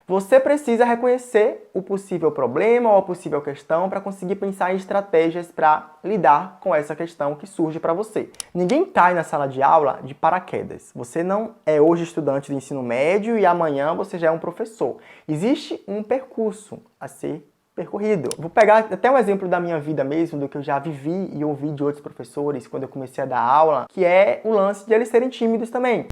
Você precisa reconhecer o possível problema ou a possível questão para conseguir pensar em estratégias para lidar com essa questão que surge para você. Ninguém cai na sala de aula de paraquedas. Você não é hoje estudante do ensino médio e amanhã você já é um professor. Existe um percurso a ser percorrido. Vou pegar até um exemplo da minha vida mesmo, do que eu já vivi e ouvi de outros professores quando eu comecei a dar aula, que é o lance de eles serem tímidos também.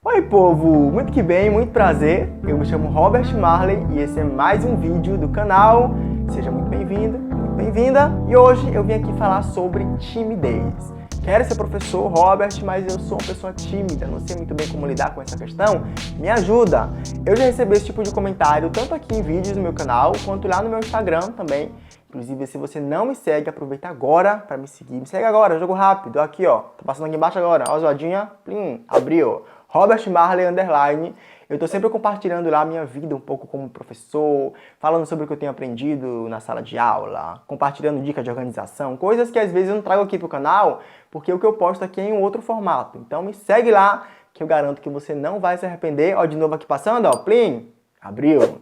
Oi povo, muito que bem, muito prazer. Eu me chamo Robert Marley e esse é mais um vídeo do canal. Seja muito bem-vindo, muito bem-vinda. E hoje eu vim aqui falar sobre timidez. Quero ser professor, Robert, mas eu sou uma pessoa tímida, não sei muito bem como lidar com essa questão. Me ajuda! Eu já recebi esse tipo de comentário tanto aqui em vídeos no meu canal, quanto lá no meu Instagram também. Inclusive, se você não me segue, aproveita agora para me seguir. Me segue agora, jogo rápido, aqui ó, tá passando aqui embaixo agora, ó, zoadinha, plim, abriu. Robert Marley _. Eu tô sempre compartilhando lá a minha vida um pouco como professor, falando sobre o que eu tenho aprendido na sala de aula, compartilhando dicas de organização, coisas que às vezes eu não trago aqui pro canal, porque o que eu posto aqui é em um outro formato. Então me segue lá, que eu garanto que você não vai se arrepender. Ó, de novo aqui passando, ó, plim, abriu.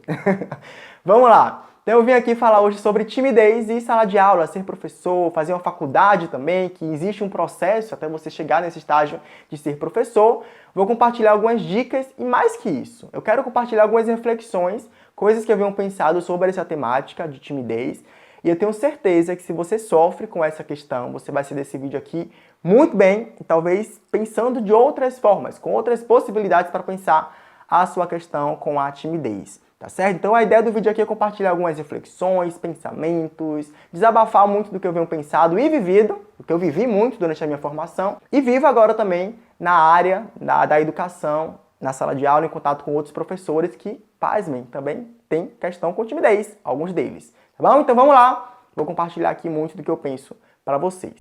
Vamos lá. Então eu vim aqui falar hoje sobre timidez e sala de aula, ser professor, fazer uma faculdade também, que existe um processo até você chegar nesse estágio de ser professor. Vou compartilhar algumas dicas e mais que isso, eu quero compartilhar algumas reflexões, coisas que eu venho pensado sobre essa temática de timidez. E eu tenho certeza que se você sofre com essa questão, você vai sair desse vídeo aqui muito bem, e talvez pensando de outras formas, com outras possibilidades para pensar a sua questão com a timidez. Tá certo? Então a ideia do vídeo aqui é compartilhar algumas reflexões, pensamentos, desabafar muito do que eu venho pensado e vivido, o que eu vivi muito durante a minha formação, e vivo agora também na área da educação, na sala de aula, em contato com outros professores que, pasmem, também têm questão com timidez, alguns deles. Tá bom? Então vamos lá, vou compartilhar aqui muito do que eu penso para vocês.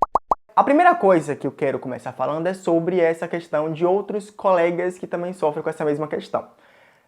A primeira coisa que eu quero começar falando é sobre essa questão de outros colegas que também sofrem com essa mesma questão.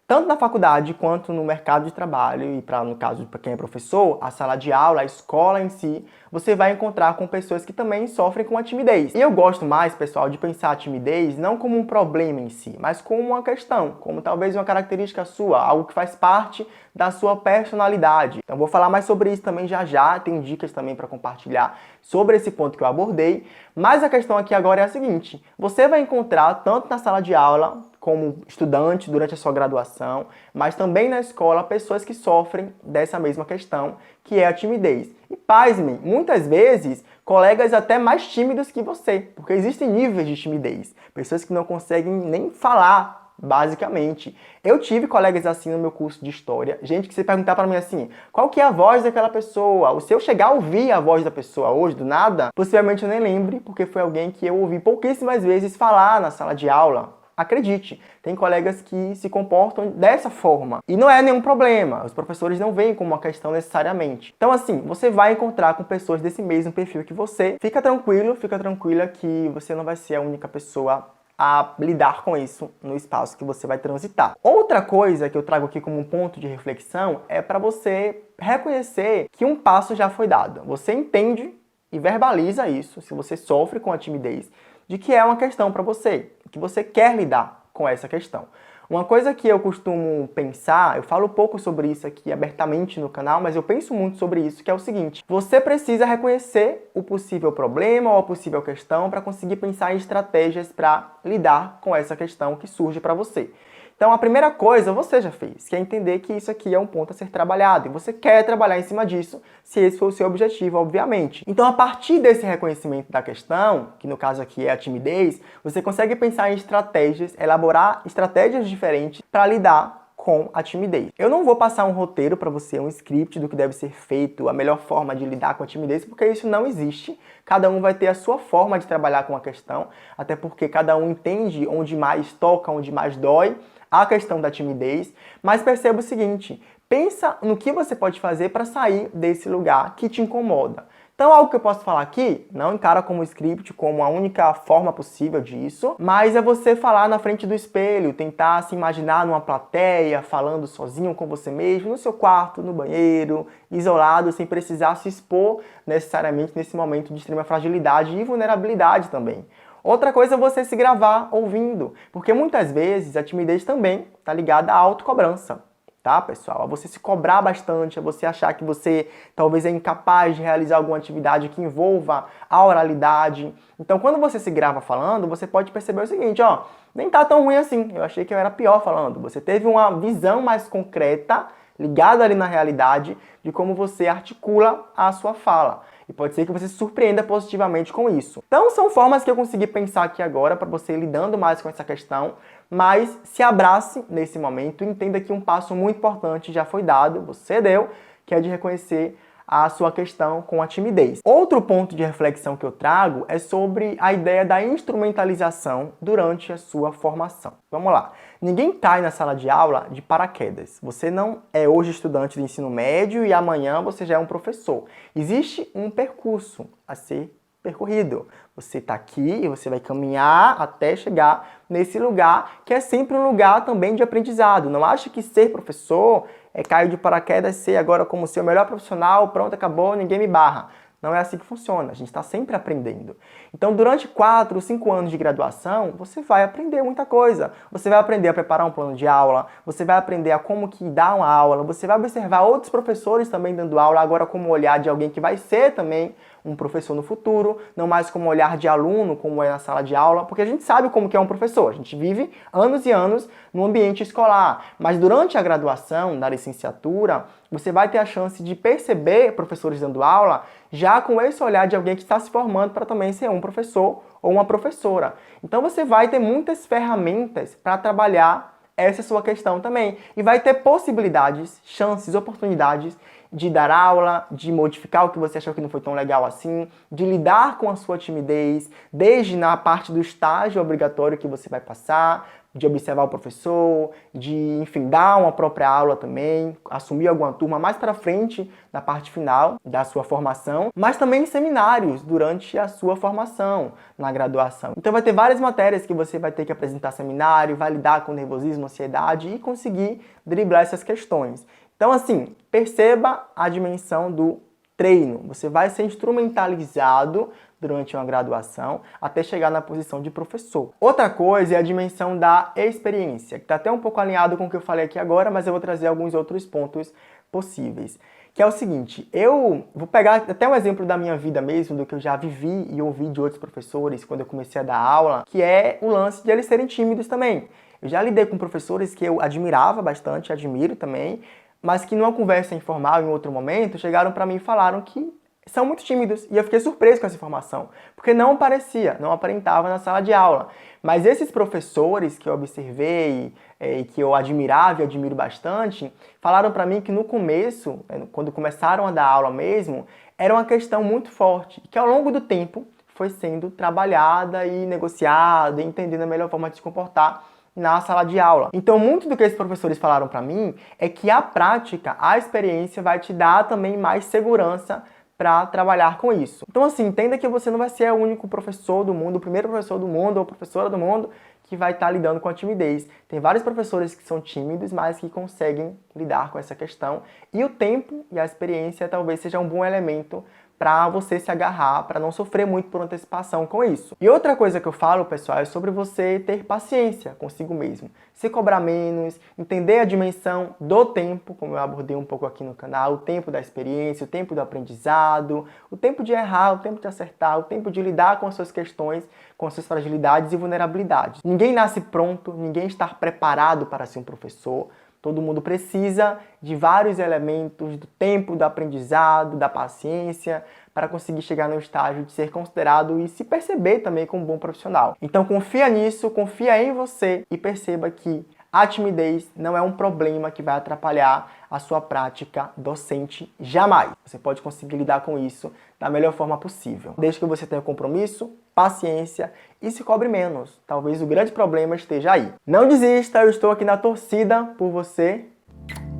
Tanto na faculdade quanto no mercado de trabalho, e no caso para quem é professor, a sala de aula, a escola em si, você vai encontrar com pessoas que também sofrem com a timidez. E eu gosto mais, pessoal, de pensar a timidez não como um problema em si, mas como uma questão, como talvez uma característica sua, algo que faz parte da sua personalidade. Então vou falar mais sobre isso também já já, tenho dicas também para compartilhar sobre esse ponto que eu abordei, mas a questão aqui agora é a seguinte: você vai encontrar tanto na sala de aula, como estudante durante a sua graduação, mas também na escola, pessoas que sofrem dessa mesma questão, que é a timidez. E pasmem, muitas vezes, colegas até mais tímidos que você, porque existem níveis de timidez. Pessoas que não conseguem nem falar, basicamente. Eu tive colegas assim no meu curso de História, gente que se perguntar para mim assim, qual que é a voz daquela pessoa? Se eu chegar a ouvir a voz da pessoa hoje, do nada, possivelmente eu nem lembre, porque foi alguém que eu ouvi pouquíssimas vezes falar na sala de aula. Acredite, tem colegas que se comportam dessa forma. E não é nenhum problema, os professores não veem como uma questão necessariamente. Então assim, você vai encontrar com pessoas desse mesmo perfil que você. Fica tranquilo, fica tranquila que você não vai ser a única pessoa a lidar com isso no espaço que você vai transitar. Outra coisa que eu trago aqui como um ponto de reflexão é para você reconhecer que um passo já foi dado. Você entende e verbaliza isso, se você sofre com a timidez, de que é uma questão para você, que você quer lidar com essa questão. Uma coisa que eu costumo pensar, eu falo pouco sobre isso aqui abertamente no canal, mas eu penso muito sobre isso, que é o seguinte: você precisa reconhecer o possível problema ou a possível questão para conseguir pensar em estratégias para lidar com essa questão que surge para você. Então a primeira coisa você já fez, que é entender que isso aqui é um ponto a ser trabalhado, e você quer trabalhar em cima disso, se esse for o seu objetivo, obviamente. Então a partir desse reconhecimento da questão, que no caso aqui é a timidez, você consegue pensar em estratégias, elaborar estratégias diferentes para lidar com a timidez. Eu não vou passar um roteiro para você, um script do que deve ser feito, a melhor forma de lidar com a timidez, porque isso não existe. Cada um vai ter a sua forma de trabalhar com a questão, até porque cada um entende onde mais toca, onde mais dói a questão da timidez, mas perceba o seguinte: pensa no que você pode fazer para sair desse lugar que te incomoda. Então, algo que eu posso falar aqui, não encara como script, como a única forma possível disso, mas é você falar na frente do espelho, tentar se imaginar numa plateia, falando sozinho com você mesmo, no seu quarto, no banheiro, isolado, sem precisar se expor necessariamente nesse momento de extrema fragilidade e vulnerabilidade também. Outra coisa é você se gravar ouvindo, porque muitas vezes a timidez também está ligada à autocobrança, tá, pessoal? A você se cobrar bastante, a você achar que você talvez é incapaz de realizar alguma atividade que envolva a oralidade. Então, quando você se grava falando, você pode perceber o seguinte, ó, nem tá tão ruim assim, eu achei que eu era pior falando. Você teve uma visão mais concreta, ligada ali na realidade, de como você articula a sua fala. E pode ser que você se surpreenda positivamente com isso. Então, são formas que eu consegui pensar aqui agora para você ir lidando mais com essa questão, mas se abrace nesse momento e entenda que um passo muito importante já foi dado, você deu, que é de reconhecer a sua questão com a timidez. Outro ponto de reflexão que eu trago é sobre a ideia da instrumentalização durante a sua formação. Vamos lá. Ninguém cai na sala de aula de paraquedas. Você não é hoje estudante do ensino médio e amanhã você já é um professor. Existe um percurso a ser percorrido. Você está aqui e você vai caminhar até chegar nesse lugar, que é sempre um lugar também de aprendizado. Não acha que ser professor é cair de paraquedas, ser agora como ser o melhor profissional, pronto, acabou, ninguém me barra. Não é assim que funciona, a gente está sempre aprendendo. Então, durante 4 ou 5 anos de graduação, você vai aprender muita coisa. Você vai aprender a preparar um plano de aula, você vai aprender a como que dar uma aula, você vai observar outros professores também dando aula, agora como o olhar de alguém que vai ser também um professor no futuro, não mais como olhar de aluno, como é na sala de aula, porque a gente sabe como que é um professor, a gente vive anos e anos no ambiente escolar, mas durante a graduação, na licenciatura, você vai ter a chance de perceber professores dando aula já com esse olhar de alguém que está se formando para também ser um professor ou uma professora. Então você vai ter muitas ferramentas para trabalhar essa sua questão também. E vai ter possibilidades, chances, oportunidades de dar aula, de modificar o que você achou que não foi tão legal assim, de lidar com a sua timidez, desde na parte do estágio obrigatório que você vai passar, de observar o professor, de, enfim, dar uma própria aula também, assumir alguma turma mais para frente, na parte final da sua formação, mas também em seminários durante a sua formação na graduação. Então vai ter várias matérias que você vai ter que apresentar seminário, vai lidar com nervosismo, ansiedade e conseguir driblar essas questões. Então, assim, perceba a dimensão do treino. Você vai ser instrumentalizado durante uma graduação até chegar na posição de professor. Outra coisa é a dimensão da experiência, que está até um pouco alinhado com o que eu falei aqui agora, mas eu vou trazer alguns outros pontos possíveis. Que é o seguinte, eu vou pegar até um exemplo da minha vida mesmo, do que eu já vivi e ouvi de outros professores quando eu comecei a dar aula, que é o lance de eles serem tímidos também. Eu já lidei com professores que eu admirava bastante, admiro também, mas que numa conversa informal, em outro momento, chegaram para mim e falaram que são muito tímidos. E eu fiquei surpreso com essa informação, porque não parecia, não aparentava na sala de aula. Mas esses professores que eu observei e que eu admirava e admiro bastante, falaram para mim que no começo, quando começaram a dar aula mesmo, era uma questão muito forte, que ao longo do tempo foi sendo trabalhada e negociada, e entendendo a melhor forma de se comportar na sala de aula. Então, muito do que esses professores falaram para mim é que a prática, a experiência vai te dar também mais segurança para trabalhar com isso. Então, assim, entenda que você não vai ser o único professor do mundo, o primeiro professor do mundo ou professora do mundo que vai estar lidando com a timidez. Tem vários professores que são tímidos, mas que conseguem lidar com essa questão. E o tempo e a experiência talvez seja um bom elemento para você se agarrar, para não sofrer muito por antecipação com isso. E outra coisa que eu falo, pessoal, é sobre você ter paciência consigo mesmo. Se cobrar menos, entender a dimensão do tempo, como eu abordei um pouco aqui no canal, o tempo da experiência, o tempo do aprendizado, o tempo de errar, o tempo de acertar, o tempo de lidar com as suas questões, com as suas fragilidades e vulnerabilidades. Ninguém nasce pronto, ninguém está preparado para ser um professor. Todo mundo precisa de vários elementos do tempo, do aprendizado, da paciência, para conseguir chegar no estágio de ser considerado e se perceber também como um bom profissional. Então confia nisso, confia em você e perceba que a timidez não é um problema que vai atrapalhar a sua prática docente jamais. Você pode conseguir lidar com isso da melhor forma possível. Desde que você tenha compromisso, paciência e se cobre menos. Talvez o grande problema esteja aí. Não desista, eu estou aqui na torcida por você.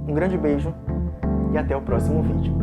Um grande beijo e até o próximo vídeo.